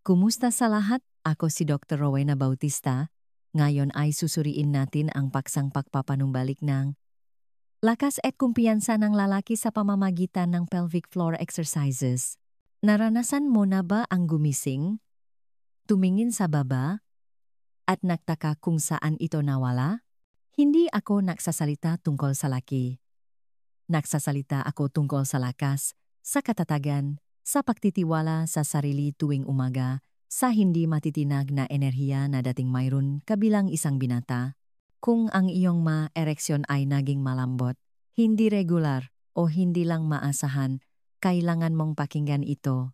Kumusta sa lahat? Ako si Dr. Rowena Bautista. Ngayon ay susuriin natin ang paksang pagpapanumbalik ng lakas at kumpiyansa ng lalaki sa pamamagitan ng pelvic floor exercises. Naranasan mo na ba ang gumising, tumingin sa baba, at nagtaka kung saan ito nawala? Hindi ako nagsasalita tungkol sa laki. Nagsasalita ako tungkol sa lakas, sa katatagan, sa pagtitiwala sa sarili tuwing umaga, sa hindi matitinag na enerhiya na dating mayroon kabilang isang binata. Kung ang iyong ereksyon ay naging malambot, hindi regular, o hindi lang maasahan, kailangan mong pakinggan ito.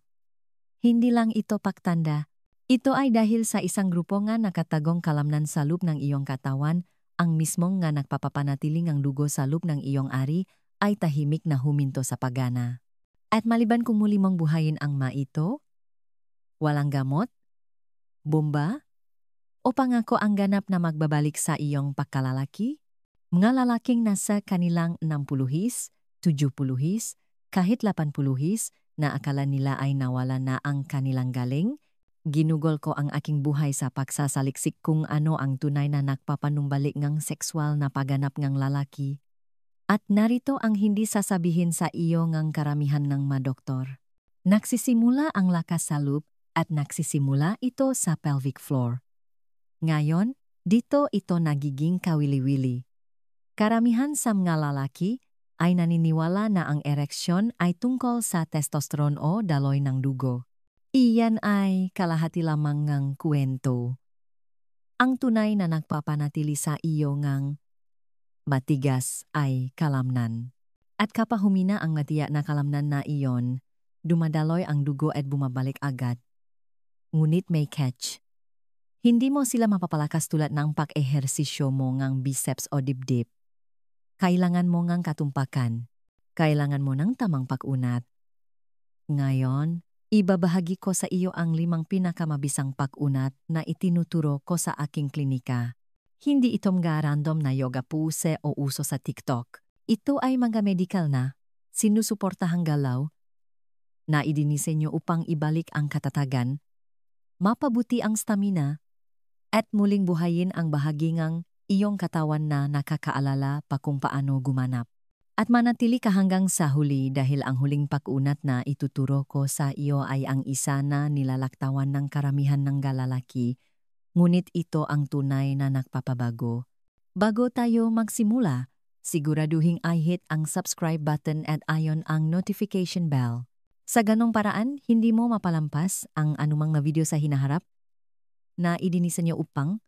Hindi lang ito pagtanda. Ito ay dahil sa isang grupo nga nakatagong kalamnan sa loob ng iyong katawan, ang mismong nga nagpapapanatiling ang dugo sa loob ng iyong ari ay tahimik na huminto sa pagana. At maliban kung muli mong buhayin ang ito, walang gamot, bomba, o pangako ang ganap na magbabalik sa iyong pagkalalaki? Mga lalaking nasa kanilang 60s, 70s, kahit 80s na akala nila ay nawala na ang kanilang galing, ginugol ko ang aking buhay sa pagsasaliksik kung ano ang tunay na nagpapanumbalik ng sexual na pagganap ng lalaki. At narito ang hindi sasabihin sa iyo ng karamihan ng doktor. Nagsisimula ang lakas sa loob at nagsisimula ito sa pelvic floor. Ngayon, dito ito nagiging kawili-wili. Karamihan sa mga lalaki ay naniniwala na ang ereksyon ay tungkol sa testosterone o daloy ng dugo. Iyan ay kalahati lamang ng kwento. Ang tunay na nagpapanatili sa iyo ng matigas ay kalamnan. At kapag humina ang matiyak na kalamnan na iyon, dumadaloy ang dugo at bumabalik agad. Ngunit may catch. Hindi mo sila mapapalakas tulad ng pag-ehersisyo mo ng biceps o dibdib. Kailangan mo ng katumpakan. Kailangan mo ng tamang pag-unat. Ngayon, ibabahagi ko sa iyo ang 5 pinakamabisang pag-unat na itinuturo ko sa aking klinika. Hindi ito mga random na yoga pose o uso sa TikTok. Ito ay mga medical na, sinusuportahang galaw, na idinisenyo upang ibalik ang katatagan, mapabuti ang stamina, at muling buhayin ang bahagi ng iyong katawan na nakakaalala pa kung paano gumanap. At manatili ka hanggang sa huli dahil ang huling pag-unat na ituturo ko sa iyo ay ang isa na nilalaktawan ng karamihan ng lalaki. Ngunit ito ang tunay na nagpapabago. Bago tayo magsimula, siguraduhin i-hit ang subscribe button at ion ang notification bell. Sa ganong paraan, hindi mo mapalampas ang anumang na video sa hinaharap na idinisenyo upang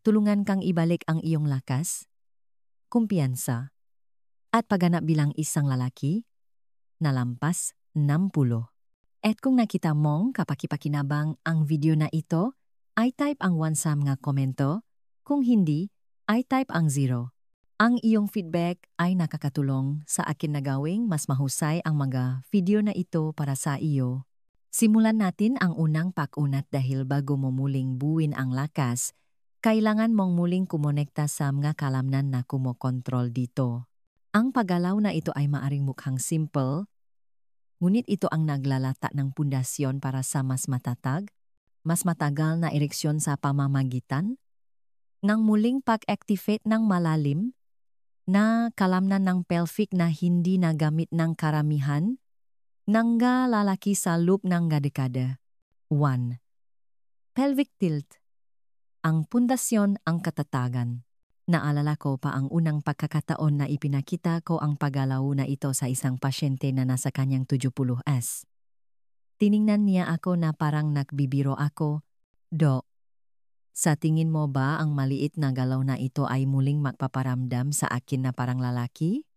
tulungan kang ibalik ang iyong lakas, kumpiyansa, at pagganap bilang isang lalaki na lampas 60. At kung nakita mong kapakipakinabang ang video na ito, ay type ang 1 sa mga komento, kung hindi, ay type ang 0. Ang iyong feedback ay nakakatulong sa akin na gawing mas mahusay ang mga video na ito para sa iyo. Simulan natin ang unang pag-unat dahil bago mo muling buuin ang lakas, kailangan mong muling kumonekta sa mga kalamnan na kumokontrol dito. Ang paggalaw na ito ay maaring mukhang simple, ngunit ito ang naglalata ng pundasyon para sa mas matatag, mas matagal na ereksyon sa pamamagitan ng muling pag-activate ng malalim na kalamnan ng pelvic na hindi nagamit ng karamihan ng lalaki sa loob ng dekada. 1. Pelvic tilt. Ang pundasyon ang katatagan. Naalala ko pa ang unang pagkakataon na ipinakita ko ang paggalaw na ito sa isang pasyente na nasa kanyang 70s. Tiningnan niya ako na parang nagbibiro ako, "Dok, sa tingin mo ba ang maliit na galaw na ito ay muling magpaparamdam sa akin na parang lalaki?"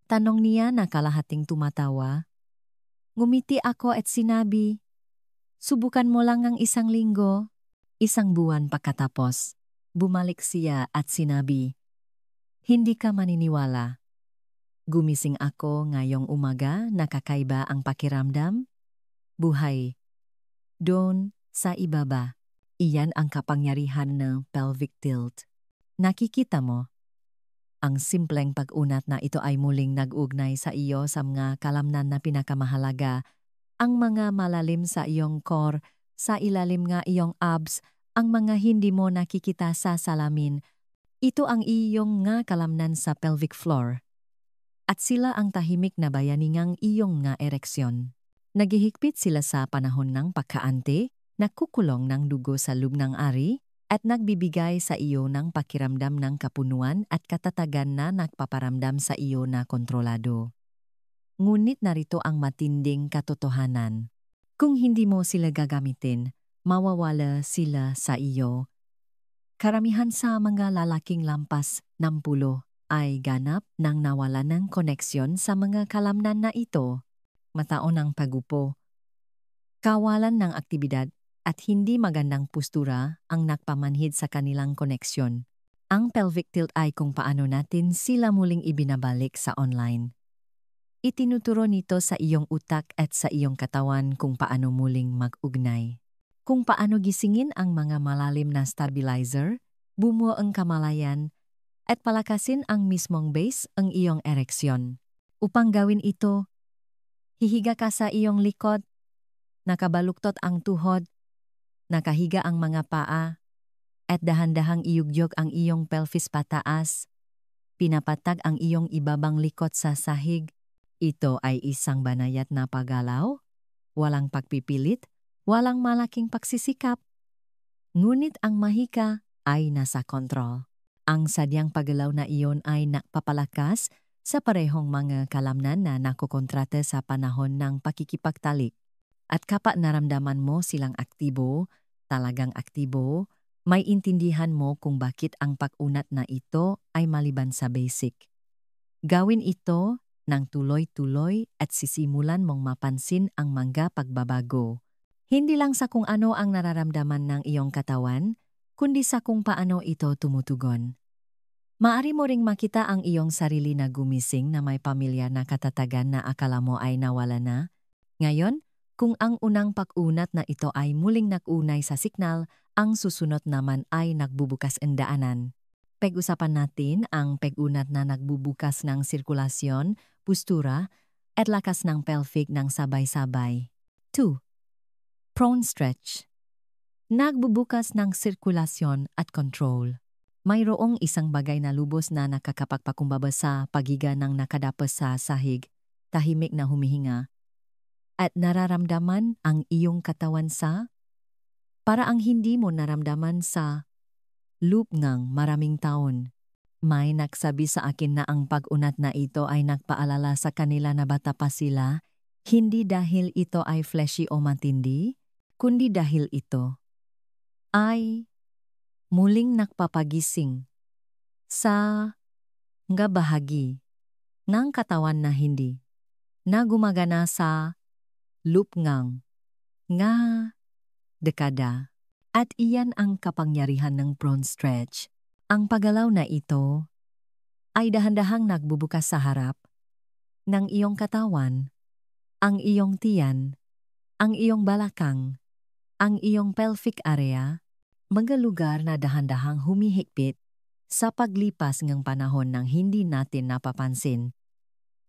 Tanong niya na kalahating tumatawa. Ngumiti ako at sinabi, "Subukan mo lang ng 1 linggo." 1 buwan pagkatapos, bumalik siya at sinabi, "Hindi ka maniniwala. Gumising ako ngayong umaga, nakakaiba ang pakiramdam. Buhay. Doon sa ibaba. Iyan ang kapangyarihan ng pelvic tilt. Nakikita mo? Ang simpleng pag-unat na ito ay muling nag-ugnay sa iyo sa mga kalamnan na pinakamahalaga, ang mga malalim sa iyong core sa ilalim nga iyong abs, ang mga hindi mo nakikita sa salamin. Ito ang iyong nga kalamnan sa pelvic floor. At sila ang tahimik na bayaningang iyong nga ereksyon. Naghihigpit sila sa panahon ng pagkaante, nagkukulong ng dugo sa loob ng ari, at nagbibigay sa iyo ng pakiramdam ng kapunuan at katatagan na nagpaparamdam sa iyo na kontrolado. Ngunit narito ang matinding katotohanan. Kung hindi mo sila gagamitin, mawawala sila sa iyo. Karamihan sa mga lalaking lampas ng 10 ay ganap nang nawala ng koneksyon sa mga kalamnan na ito. Mataon ang pagupo, kawalan ng aktibidad at hindi magandang postura ang nagpamanhid sa kanilang koneksyon. Ang pelvic tilt ay kung paano natin sila muling ibinabalik sa online. Itinuturo nito sa iyong utak at sa iyong katawan kung paano muling mag-ugnay. Kung paano gisingin ang mga malalim na stabilizer, bumuo ang kamalayan, at palakasin ang mismong base ang iyong ereksyon. Upang gawin ito, hihiga ka sa iyong likod, nakabaluktot ang tuhod, nakahiga ang mga paa, at dahan-dahang iyugyog ang iyong pelvis pataas, pinapatag ang iyong ibabang likod sa sahig. Ito ay isang banayad na paggalaw, walang pagpipilit, walang malaking pagsisikap. Ngunit ang mahika ay nasa kontrol. Ang sadyang paggalaw na iyon ay nakpapalakas sa parehong mga kalamnan na nakukontrata sa panahon ng pakikipagtalik. At kapag naramdaman mo silang aktibo, talagang aktibo, may intindihan mo kung bakit ang pag-unat na ito ay maliban sa basic. Gawin ito ng tuloy-tuloy at sisimulan mong mapansin ang mga pagbabago. Hindi lang sa kung ano ang nararamdaman ng iyong katawan, kundi sa kung paano ito tumutugon. Maari mo ring makita ang iyong sarili na gumising na may pamilya na katatagan na akala mo ay nawala na. Ngayon, kung ang unang pag-unat na ito ay muling nag-unay sa signal, ang susunod naman ay nagbubukas ang daanan. Pag-usapan natin ang pag-unat na nagbubukas ng sirkulasyon, postura, at lakas ng pelvic ng sabay-sabay. 2. Prone stretch. Nagbubukas ng sirkulasyon at control. Mayroong isang bagay na lubos na nakakapagpakumbaba sa pagiga ng nakadapas sa sahig, tahimik na humihinga, at nararamdaman ang iyong katawan sa para ang hindi mo naramdaman sa loop ng maraming taon. May nagsabi sa akin na ang pag-unat na ito ay nagpaalala sa kanila na bata pa sila, hindi dahil ito ay fleshy o matindi, kundi dahil ito ay muling nagpapagising sa nga bahagi ng katawan na hindi na gumagana sa loop ngang nga dekada. At iyan ang kapangyarihan ng prone stretch. Ang paggalaw na ito ay dahan-dahang nagbubukas sa harap ng iyong katawan, ang iyong tiyan, ang iyong balakang, ang iyong pelvic area, mga lugar na dahan-dahang humihigpit sa paglipas ng panahon ng hindi natin napapansin.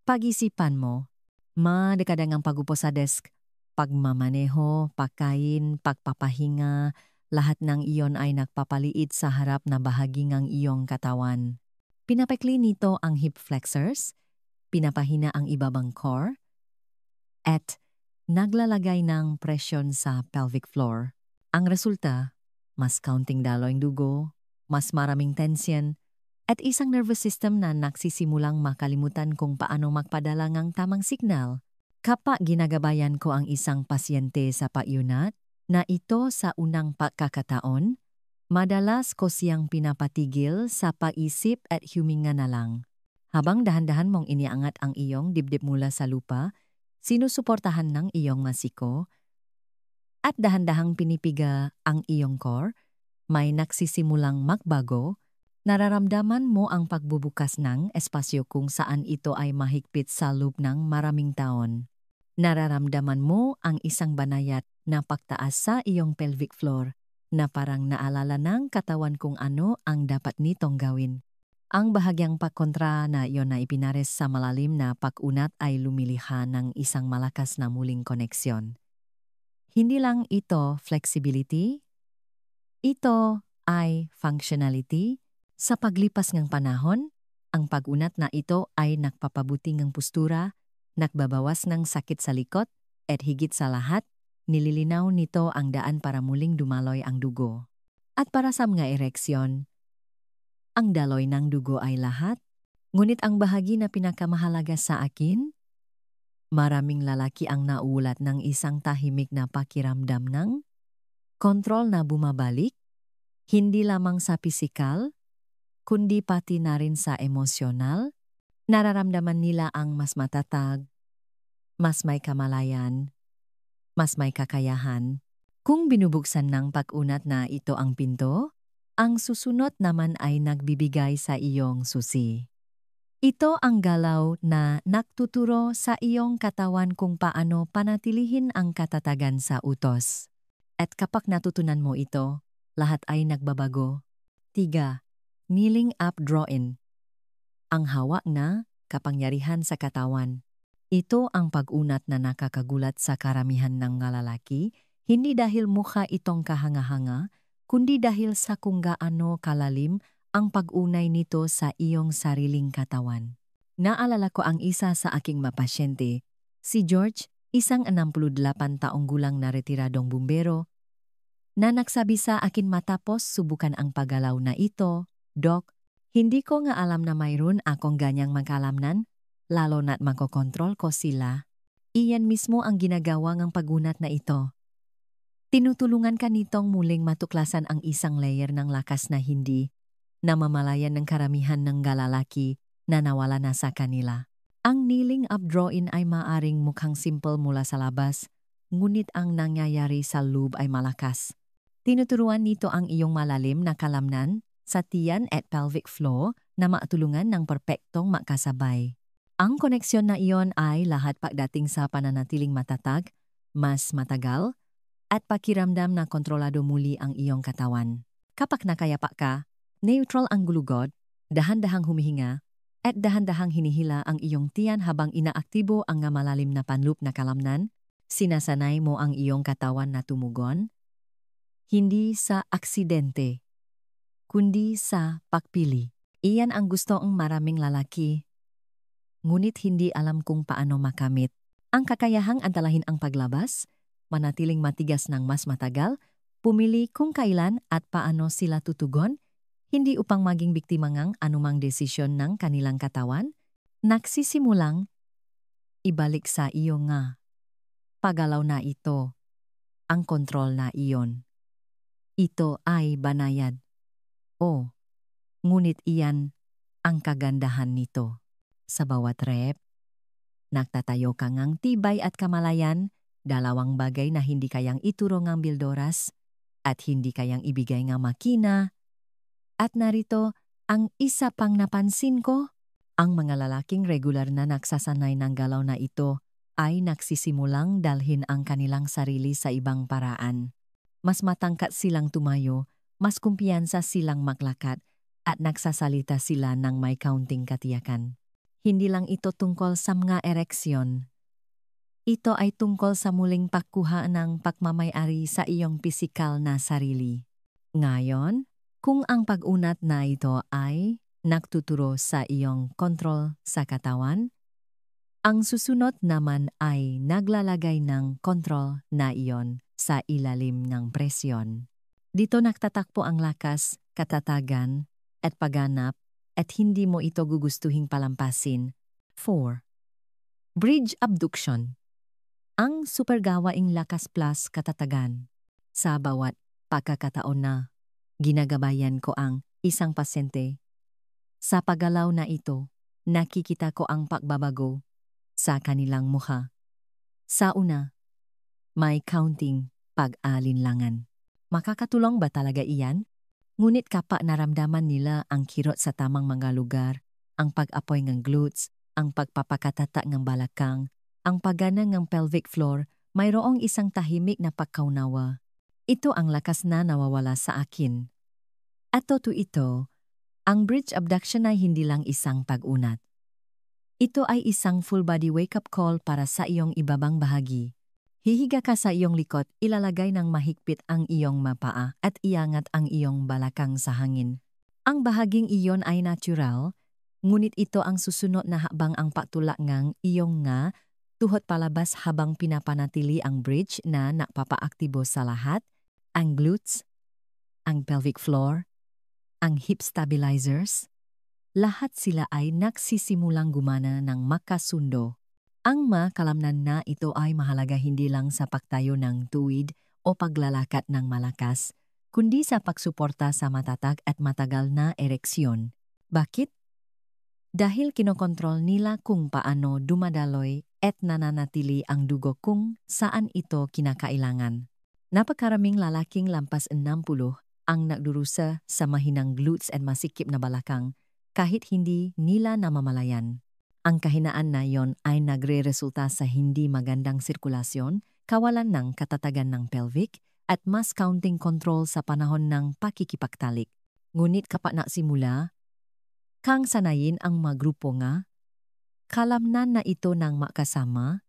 Pag-isipan mo, madekadang ang pagupo sa desk, pagmamaneho, pagkain, pagpapahinga, lahat ng iyon ay nagpapaliit sa harap na bahagi ng iyong katawan. Pinapakli nito ang hip flexors, pinapahina ang ibabang core, at naglalagay ng presyon sa pelvic floor. Ang resulta, mas kaunting daloy ng dugo, mas maraming tension, at isang nervous system na nagsisimulang makalimutan kung paano magpadala ng tamang signal. Kapag ginagabayan ko ang isang pasyente sa pag-unat, na ito sa unang pagkakataon, madalas ko siyang pinapatigil sa pag-isip at huminga na lang. Habang dahan-dahan mong iniangat ang iyong dibdib mula sa lupa, sinusuportahan ng iyong masiko, at dahan-dahang pinipiga ang iyong core, may nagsisimulang magbago, nararamdaman mo ang pagbubukas ng espasyo kung saan ito ay mahigpit sa loob ng maraming taon. Nararamdaman mo ang isang banayad na pagtaas sa iyong pelvic floor na parang naalala ng katawan kung ano ang dapat nitong gawin. Ang bahagyang pagkontra na iyon na ipinares sa malalim na pag-unat ay lumiliha ng isang malakas na muling koneksyon. Hindi lang ito flexibility, ito ay functionality. Sa paglipas ng panahon, ang pag-unat na ito ay nagpapabuti ng postura, nagbabawas ng sakit sa likod, at higit sa lahat, nililinaw nito ang daan para muling dumaloy ang dugo. At para sa mga ereksyon, ang daloy ng dugo ay lahat, ngunit ang bahagi na pinakamahalaga sa akin, maraming lalaki ang nauulat ng isang tahimik na pakiramdam ng kontrol na bumabalik, hindi lamang sa pisikal, kundi pati na rin sa emosyonal. Nararamdaman nila ang mas matatag, mas may kamalayan, mas may kakayahan. Kung binubuksan ng pag-unat na ito ang pinto, ang susunod naman ay nagbibigay sa iyong susi. Ito ang galaw na nagtuturo sa iyong katawan kung paano panatilihin ang katatagan sa utos. At kapag natutunan mo ito, lahat ay nagbabago. 3. Kneeling up draw-in. Ang hawak na kapangyarihan sa katawan. Ito ang pag-unat na nakakagulat sa karamihan ng mga lalaki, hindi dahil mukha itong kahanga-hanga, kundi dahil sa kung gaano kalalim ang pag-unay nito sa iyong sariling katawan. Naalala ko ang isa sa aking mapasyente, si George, isang 68 taong gulang na retiradong bumbero, na nagsabi sa akin matapos subukan ang paggalaw na ito, "Doc, hindi ko nga alam na mayroon akong ganyang magkalamnan, lalo na't makokontrol ko sila." Iyan mismo ang ginagawa ng pag-unat na ito. Tinutulungan ka nitong muling matuklasan ang isang layer ng lakas na hindi namamalayan ng karamihan ng galalaki na nawala na sa kanila. Ang kneeling up draw-in ay maaring mukhang simple mula sa labas, ngunit ang nangyayari sa loob ay malakas. Tinuturuan nito ang iyong malalim na kalamnan sa tiyan at pelvic floor na matulungan ng perpektong makasabay. Ang koneksyon na iyon ay lahat pagdating sa pananatiling matatag, mas matagal, at pakiramdam na kontrolado muli ang iyong katawan. Kapag nakayapa ka, neutral ang gulugod, dahan-dahang humihinga, at dahan-dahang hinihila ang iyong tiyan habang inaaktibo ang malalim na panloop na kalamnan, sinasanay mo ang iyong katawan na tumugon, hindi sa aksidente, kundi sa pagpili. Iyan ang gusto ng maraming lalaki, ngunit hindi alam kung paano makamit. Ang kakayahang antalahin ang paglabas, manatiling matigas ng mas matagal, pumili kung kailan at paano sila tutugon, hindi upang maging biktima ng anumang desisyon ng kanilang katawan, nagsisimulang ibalik sa iyo nga. Paggalaw na ito, ang kontrol na iyon. Ito ay banayad. Ngunit iyan ang kagandahan nito. Sa bawat rep, nagtatayo ka ngang tibay at kamalayan, dalawang bagay na hindi kayang ituro ng bildoras at hindi kayang ibigay ng makina. At narito ang isa pang napansin ko, ang mga lalaking regular na nagsasanay ng galaw na ito ay nagsisimulang dalhin ang kanilang sarili sa ibang paraan. Mas matangkat silang tumayo, mas kumpiyansa silang maglakad, at nagsasalita sila ng may kaunting katiyakan. Hindi lang ito tungkol sa mga ereksyon. Ito ay tungkol sa muling pagkuha ng pagmamay-ari sa iyong pisikal na sarili. Ngayon, kung ang pag-unat na ito ay nagtuturo sa iyong kontrol sa katawan, ang susunod naman ay naglalagay ng kontrol na iyon sa ilalim ng presyon. Dito nagtatakpo ang lakas, katatagan, at pagganap, at hindi mo ito gugustuhing palampasin. 4. Bridge abduction. Ang supergawaing lakas plus katatagan. Sa bawat pagkakataon na ginagabayan ko ang isang pasyente, sa paggalaw na ito, nakikita ko ang pagbabago sa kanilang mukha. Sa una, may kaunting pag-alinlangan. Makakatulong ba talaga iyan? Ngunit kapag naramdaman nila ang kirot sa tamang mga lugar, ang pag-apoy ng glutes, ang pagpapakatata ng balakang, ang paggana ng pelvic floor, mayroong isang tahimik na pagkaunawa. Ito ang lakas na nawawala sa akin. At totoo ito, ang bridge abduction ay hindi lang isang pag-unat. Ito ay isang full-body wake-up call para sa iyong ibabang bahagi. Hihiga ka sa iyong likod, ilalagay ng mahigpit ang iyong mapaa at iangat ang iyong balakang sa hangin. Ang bahaging iyon ay natural, ngunit ito ang susunod na habang ang patulak ngang iyong nga tuhod palabas habang pinapanatili ang bridge na nagpapaaktibo sa lahat, ang glutes, ang pelvic floor, ang hip stabilizers. Lahat sila ay nagsisimulang gumana ng makasundo. Ang makalamnan na ito ay mahalaga hindi lang sa pagtayo ng tuwid o paglalakad ng malakas, kundi sa pagsuporta sa matatag at matagal na ereksyon. Bakit? Dahil kinokontrol nila kung paano dumadaloy at nananatili ang dugo kung saan ito kinakailangan. Napakaraming lalaking lampas 60 ang nagdurusa sa mahinang glutes at masikip na balakang kahit hindi nila namamalayan. Ang kahinaan na yon ay nagre-resulta sa hindi magandang sirkulasyon, kawalan ng katatagan ng pelvic, at mas counting control sa panahon ng pakikipagtalik. Ngunit kapag nagsimula kang sanayin ang magrupo nga, kalamnan na ito ng makasama,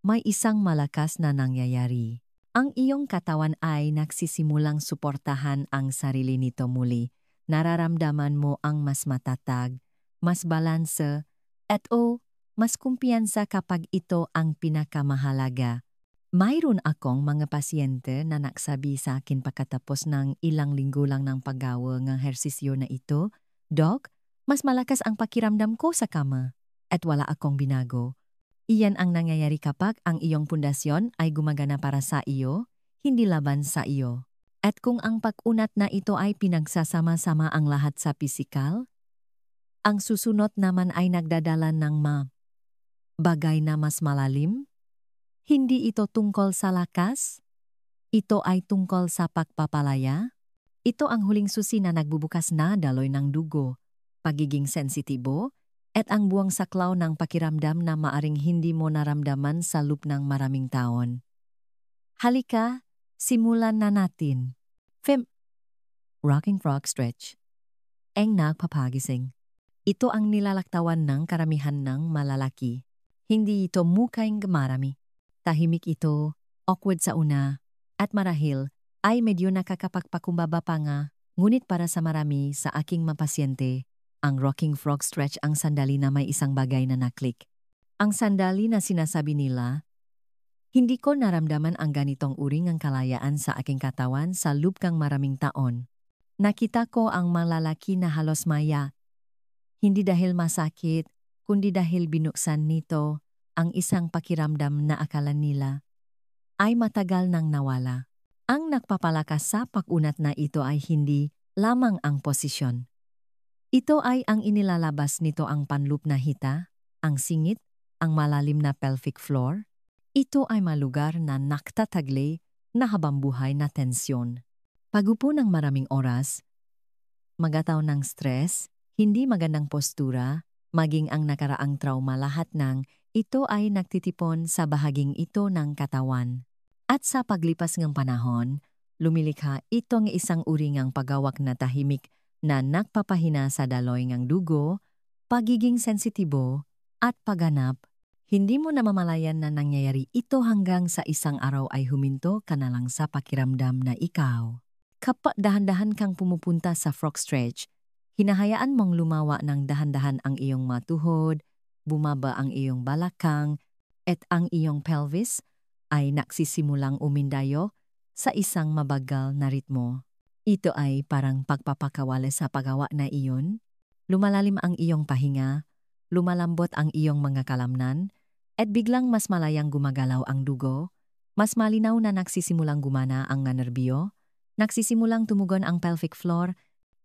may isang malakas na nangyayari. Ang iyong katawan ay nagsisimulang suportahan ang sarili nito muli. Nararamdaman mo ang mas matatag, mas balanse, at mas kumpiyansa kapag ito ang pinakamahalaga. Mayroon akong mga pasyente na nagsabi sa akin pagkatapos ng ilang linggo lang ng paggawa ng hersisyo na ito, "Doc, mas malakas ang pakiramdam ko sa kama at wala akong binago." Iyan ang nangyayari kapag ang iyong pundasyon ay gumagana para sa iyo, hindi laban sa iyo. At kung ang pag-unat na ito ay pinagsasama-sama ang lahat sa pisikal, ang susunod naman ay nagdadala ng bagay na mas malalim. Hindi ito tungkol sa lakas, ito ay tungkol sa pagpapalaya. Ito ang huling susi na nagbubukas na daloy ng dugo, pagiging sensitibo, at ang buwang saklaw ng pakiramdam na maaring hindi mo naramdaman sa loob ng maraming taon. Halika, simulan na natin. Rocking frog stretch. Ang nagpapagising. Ito ang nilalaktawan ng karamihan ng malalaki. Hindi ito mukhang marami. Tahimik ito, awkward sa una, at marahil ay medyo nakakapagpakumbaba pa nga, ngunit para sa marami sa aking mapasyente, ang rocking frog stretch ang sandali na may isang bagay na naklik. Ang sandali na sinasabi nila, "Hindi ko naramdaman ang ganitong uri ng kalayaan sa aking katawan sa loob kang maraming taon. Nakita ko ang malalaki na halos maya. Hindi dahil masakit, kundi dahil binuksan nito ang isang pakiramdam na akala nila ay matagal nang nawala." Ang nagpapalakas sa pag-unat na ito ay hindi lamang ang posisyon. Ito ay ang inilalabas nito ang panloop na hita, ang singit, ang malalim na pelvic floor. Ito ay malugar na naktatagli na habambuhay na tensyon. Pagupo ng maraming oras, magataw ng stress, hindi magandang postura, maging ang nakaraang trauma, lahat ng ito ay nagtitipon sa bahaging ito ng katawan. At sa paglipas ng panahon, lumilikha itong isang uri ng pagawak na tahimik na nagpapahina sa daloy ng dugo, pagiging sensitibo, at pagganap. Hindi mo namamalayan na nangyayari ito hanggang sa isang araw ay huminto ka na lang sa pakiramdam na ikaw. Kapag dahan-dahan kang pumupunta sa frog stretch, hinahayaan mong lumawa ng dahan-dahan ang iyong matuhod, bumaba ang iyong balakang, at ang iyong pelvis ay nagsisimulang umindayo sa isang mabagal na ritmo. Ito ay parang pagpapakawala sa paggawa na iyon. Lumalalim ang iyong pahinga, lumalambot ang iyong mga kalamnan, at biglang mas malayang gumagalaw ang dugo, mas malinaw na nagsisimulang gumana ang nerbiyo, nagsisimulang tumugon ang pelvic floor,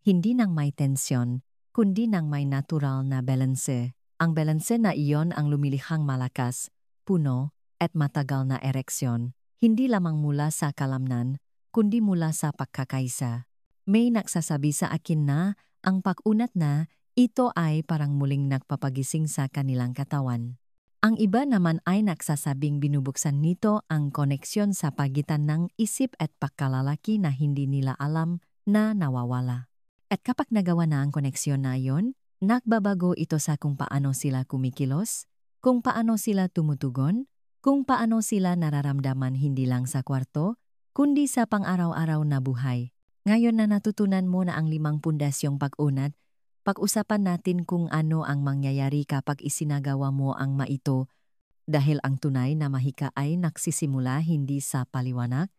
hindi nang may tensyon, kundi nang may natural na balanse. Ang balanse na iyon ang lumilihang malakas, puno, at matagal na ereksyon, hindi lamang mula sa kalamnan, kundi mula sa pagkakaisa. May nagsasabi sa akin na ang pag-unat na ito ay parang muling nagpapagising sa kanilang katawan. Ang iba naman ay nagsasabing binubuksan nito ang koneksyon sa pagitan ng isip at pagkalalaki na hindi nila alam na nawawala. At kapag nagawa na ang koneksyon na iyon, nagbabago ito sa kung paano sila kumikilos, kung paano sila tumutugon, kung paano sila nararamdaman hindi lang sa kwarto, kundi sa pang-araw-araw na buhay. Ngayon na natutunan mo na ang 5 pundasyong pag-unat, pag-usapan natin kung ano ang mangyayari kapag isinagawa mo ang maito dahil ang tunay na mahika ay nagsisimula hindi sa paliwanag,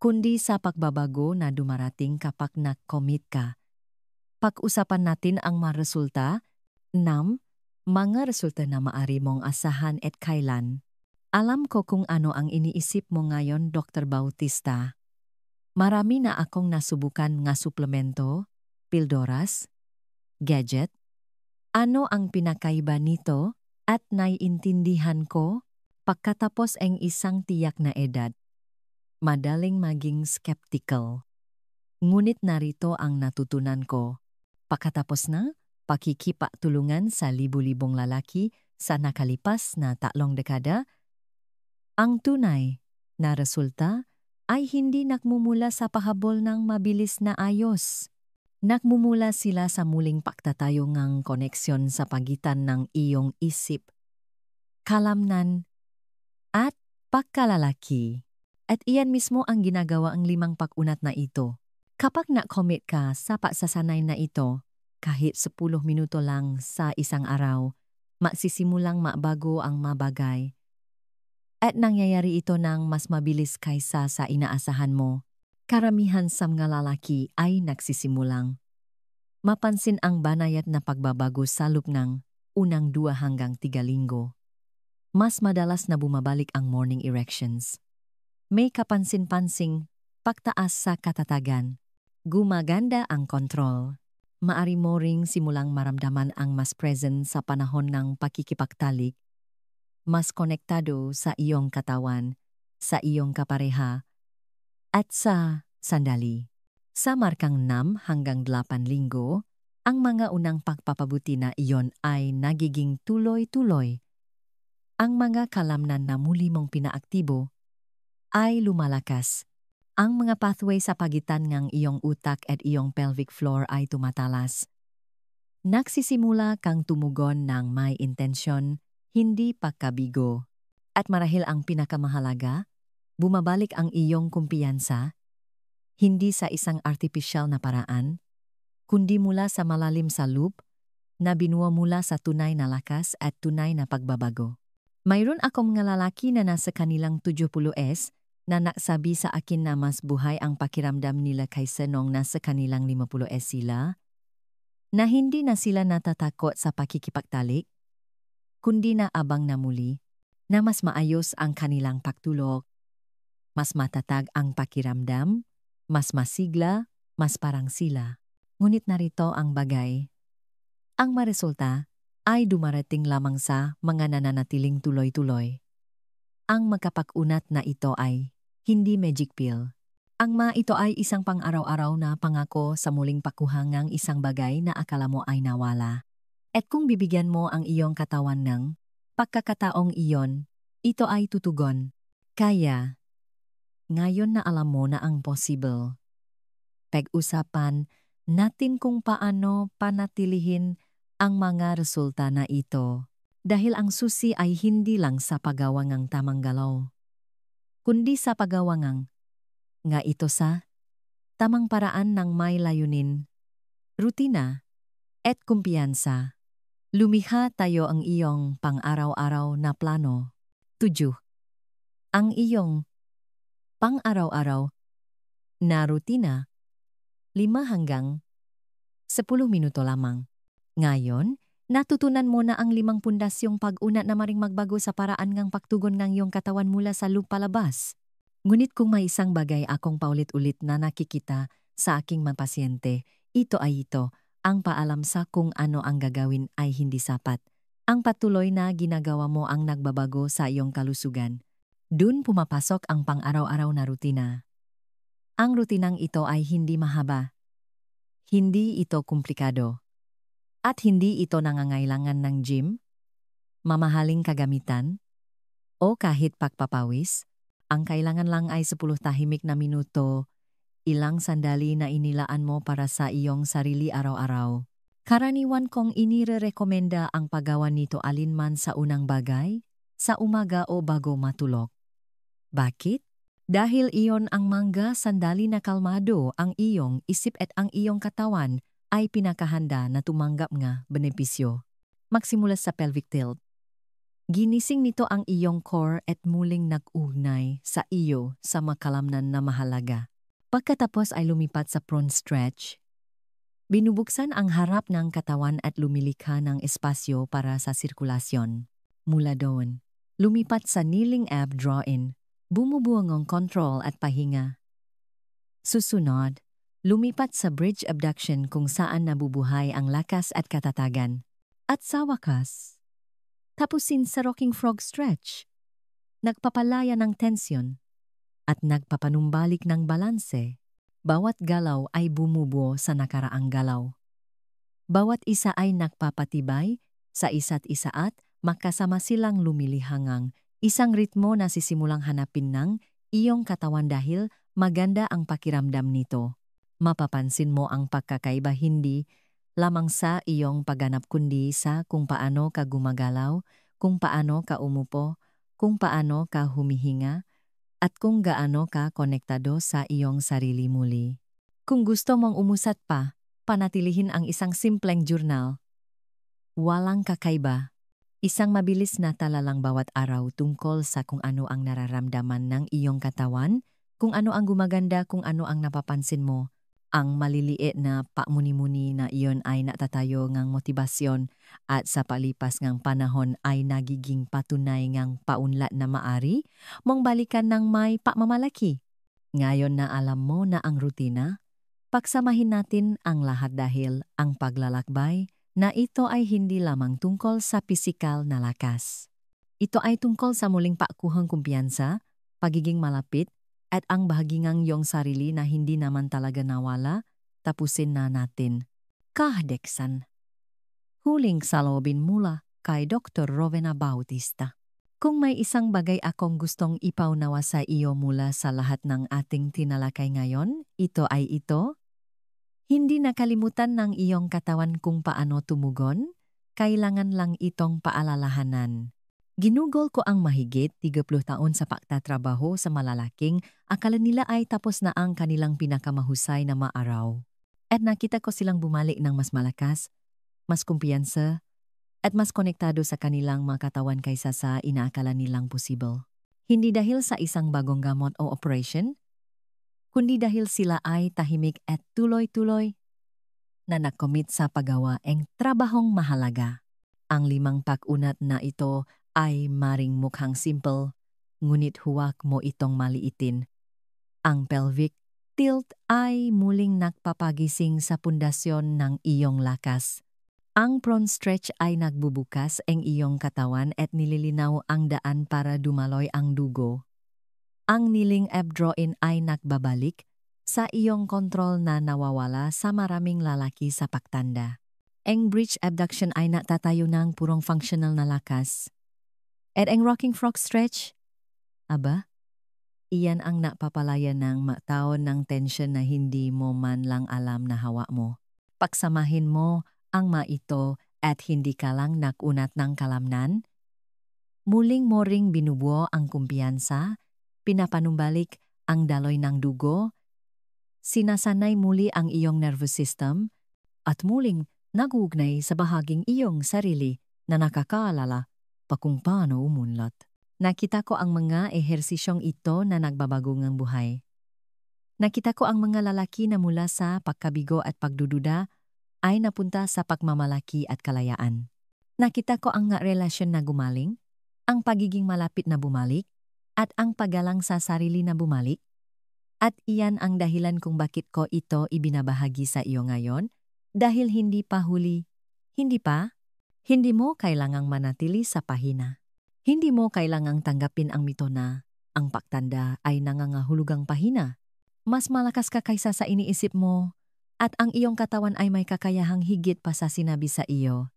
kundi sa pagbabago na dumarating kapag nag-commit ka. Pag-usapan natin ang mga resulta, 6, mga resulta na maari mong asahan at kailan. Alam ko kung ano ang iniisip mo ngayon, Dr. Bautista. Marami na akong nasubukan nga suplemento, pildoras, gadget. Ano ang pinakaiba nito? At naiintindihan ko, pagkatapos ang isang tiyak na edad, madaling maging skeptical. Ngunit narito ang natutunan ko. Pagkatapos na pakikipagtulungan sa libu-libong lalaki sa nakalipas na 3 dekada, ang tunay na resulta ay hindi nagmumula sa pahabol ng mabilis na ayos. Nagmumula sila sa muling pagtatayo ng koneksyon sa pagitan ng iyong isip, kalamnan, at pagkalalaki. At iyan mismo ang ginagawa ang 5 pag-unat na ito. Kapag na-commit ka sa pagsasanay na ito, kahit 10 minuto lang sa isang araw, magsisimulang mabago ang mabagay. At nangyayari ito ng mas mabilis kaysa sa inaasahan mo. Karamihan sa mga lalaki ay nagsisimulang mapansin ang banayad na pagbabago sa loob ng unang 2 hanggang 3 linggo. Mas madalas na bumabalik ang morning erections. May kapansin-pansing pagtaas sa katatagan. Gumaganda ang kontrol. Maari mo ring simulang maramdaman ang mas present sa panahon ng pakikipagtalik, mas konektado sa iyong katawan, sa iyong kapareha, at sa sandali. Sa markang 6 hanggang 8 linggo, ang mga unang pagpapabuti na iyon ay nagiging tuloy-tuloy. Ang mga kalamnan na muli mong pinaaktibo ay lumalakas. Ang mga pathway sa pagitan ng iyong utak at iyong pelvic floor ay tumatalas. Nagsisimula kang tumugon ng may intensyon, hindi pagkabigo. At marahil ang pinakamahalaga, bumabalik ang iyong kumpiyansa, hindi sa isang artificial na paraan, kundi mula sa malalim sa loop, na binuo mula sa tunay na lakas at tunay na pagbabago. Mayroon akong mga lalaki na nasa kanilang 70s na nagsabi sa akin na mas buhay ang pakiramdam nila kaysa nung nasa kanilang 50s sila, na hindi na sila natatakot sa pakikipagtalik, kundi na abang na muli, na mas maayos ang kanilang pagtulog, mas matatag ang pakiramdam, mas masigla, mas parang sila. Ngunit narito ang bagay. Ang maresulta ay dumarating lamang sa mga nananatiling tuloy-tuloy. Ang magkapag-unat na ito ay hindi magic pill. Ang ito ay isang pang-araw-araw na pangako sa muling pagkuhangang isang bagay na akala mo ay nawala. At kung bibigyan mo ang iyong katawan ng pagkakataong iyon, ito ay tutugon. Kaya, ngayon na alam mo na ang possible. Pag-usapan natin kung paano panatilihin ang mga resulta na ito. Dahil ang susi ay hindi lang sa paggawangang tamang galaw, kundi sa paggawangang nga ito sa tamang paraan ng may layunin, rutina, at kumpiyansa. Lumikha tayo ang iyong pang-araw-araw na plano. 7. Ang iyong pang-araw-araw na rutina, 5 hanggang 10 minuto lamang. Ngayon, natutunan mo na ang 5 pundasyong pag-unat na maring magbago sa paraan ng pagtugon ng iyong katawan mula sa loob palabas. Ngunit kung may isang bagay akong paulit-ulit na nakikita sa aking mga pasyente, ito ay ito, ang paalam sa kung ano ang gagawin ay hindi sapat. Ang patuloy na ginagawa mo ang nagbabago sa iyong kalusugan. Dun pumapasok ang pang-araw-araw na rutina. Ang rutinang ito ay hindi mahaba. Hindi ito komplikado. At hindi ito nangangailangan ng gym, mamahaling kagamitan, o kahit pagpapawis. Ang kailangan lang ay 10 tahimik na minuto, ilang sandali na inilaan mo para sa iyong sarili araw-araw. Karaniwan kong inirerekomenda ang paggawa nito alinman sa unang bagay, sa umaga o bago matulog. Bakit? Dahil iyon ang mangga sandali na kalmado ang iyong isip at ang iyong katawan ay pinakahanda na tumanggap nga benepisyo. Magsimula sa pelvic tilt. Ginising nito ang iyong core at muling nag-ugnay sa iyo sa makalamnan na mahalaga. Pagkatapos ay lumipat sa prone stretch. Binubuksan ang harap ng katawan at lumilikha ng espasyo para sa sirkulasyon. Mula doon, lumipat sa kneeling ab draw-in. Bumubuong ang control at pahinga. Susunod, lumipat sa bridge abduction kung saan nabubuhay ang lakas at katatagan. At sa wakas, tapusin sa rocking frog stretch. Nagpapalaya ng tensyon at nagpapanumbalik ng balanse. Bawat galaw ay bumubuo sa nakaraang galaw. Bawat isa ay nagpapatibay sa isa't isa at makasama silang lumilihangang isang ritmo na sisimulang hanapin ng iyong katawan dahil maganda ang pakiramdam nito. Mapapansin mo ang pagkakaiba hindi lamang sa iyong pagganap kundi sa kung paano ka gumagalaw, kung paano ka umupo, kung paano ka humihinga, at kung gaano ka konektado sa iyong sarili muli. Kung gusto mong umusat pa, panatilihin ang isang simpleng journal. Walang kakaiba. Isang mabilis na talalang bawat araw tungkol sa kung ano ang nararamdaman ng iyong katawan, kung ano ang gumaganda, kung ano ang napapansin mo. Ang maliliit na pamuni-muni na iyon ay natatayo ngang motibasyon at sa palipas ngang panahon ay nagiging patunay ngang paunlat na maari mong balikan ng may pamamalaki. Ngayon na alam mo na ang rutina, pagsamahin natin ang lahat dahil ang paglalakbay na ito ay hindi lamang tungkol sa pisikal na lakas. Ito ay tungkol sa muling pakuhang kumpiyansa, pagiging malapit, at ang bahagingang iyong sarili na hindi naman talaga nawala, tapusin na natin. Kahadeksan. Huling salobin mula kay Dr. Rowena Bautista. Kung may isang bagay akong gustong ipaunawa sa iyo mula sa lahat ng ating tinalakay ngayon, ito ay ito. Hindi nakalimutan ng iyong katawan kung paano tumugon, kailangan lang itong paalalahanan. Ginugol ko ang mahigit 30 taon sa pagtatrabaho sa malalaking, akala nila ay tapos na ang kanilang pinakamahusay na maaraw. At nakita ko silang bumalik ng mas malakas, mas kumpiyansa, at mas konektado sa kanilang mga katawan kaysa sa inaakala nilang posible. Hindi dahil sa isang bagong gamot o operation, kundi dahil sila ay tahimik at tuloy-tuloy na nakomit sa paggawa ng trabahong mahalaga. Ang 5 pag-unat na ito ay maring mukhang simple, ngunit huwag mo itong maliitin. Ang pelvic tilt ay muling nagpapagising sa pundasyon ng iyong lakas. Ang prone stretch ay nagbubukas ang iyong katawan at nililinaw ang daan para dumaloy ang dugo. Ang kneeling ab draw-in ay nagbabalik sa iyong kontrol na nawawala sa maraming lalaki sa pagtanda. Ang bridge abduction ay natatayo ng purong functional na lakas. At ang rocking frog stretch, iyan ang napapalaya ng taon ng tension na hindi mo man lang alam na hawa mo. Pagsamahin mo ang ito at hindi ka lang nakunat ng kalamnan, muling mo ring binubuo ang kumpiyansa, pinapanumbalik ang daloy ng dugo, sinasanay muli ang iyong nervous system, at muling nagugnay sa bahaging iyong sarili na nakakaalala pa kung paano umunlad. Nakita ko ang mga ehersisyong ito na nagbabago ng buhay. Nakita ko ang mga lalaki na mula sa pagkabigo at pagdududa ay napunta sa pagmamalaki at kalayaan. Nakita ko ang relasyon na gumaling, ang pagiging malapit na bumalik, at ang paggalang sa sarili na bumalik. At iyan ang dahilan kung bakit ko ito ibinabahagi sa iyo ngayon, dahil hindi pa huli. Hindi pa? Hindi mo kailangang manatili sa pahina. Hindi mo kailangang tanggapin ang mito na ang pagtanda ay nangangahulugang pahina. Mas malakas ka kaysa sa iniisip mo, at ang iyong katawan ay may kakayahang higit pa sa sinabi sa iyo.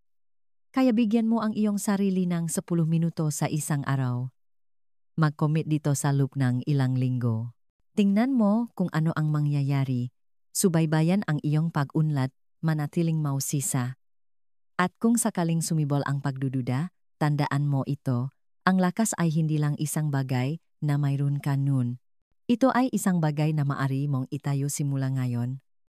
Kaya bigyan mo ang iyong sarili ng 10 minuto sa isang araw. Mag-commit dito sa loop ng ilang linggo. Tingnan mo kung ano ang mangyayari. Subaybayan ang iyong pag-unlad, manatiling mausisa. At kung sakaling sumibol ang pagdududa, tandaan mo ito, Ang lakas ay hindi lang isang bagay na mayroon ka nun. Ito ay isang bagay na maari mong itayo simula ngayon.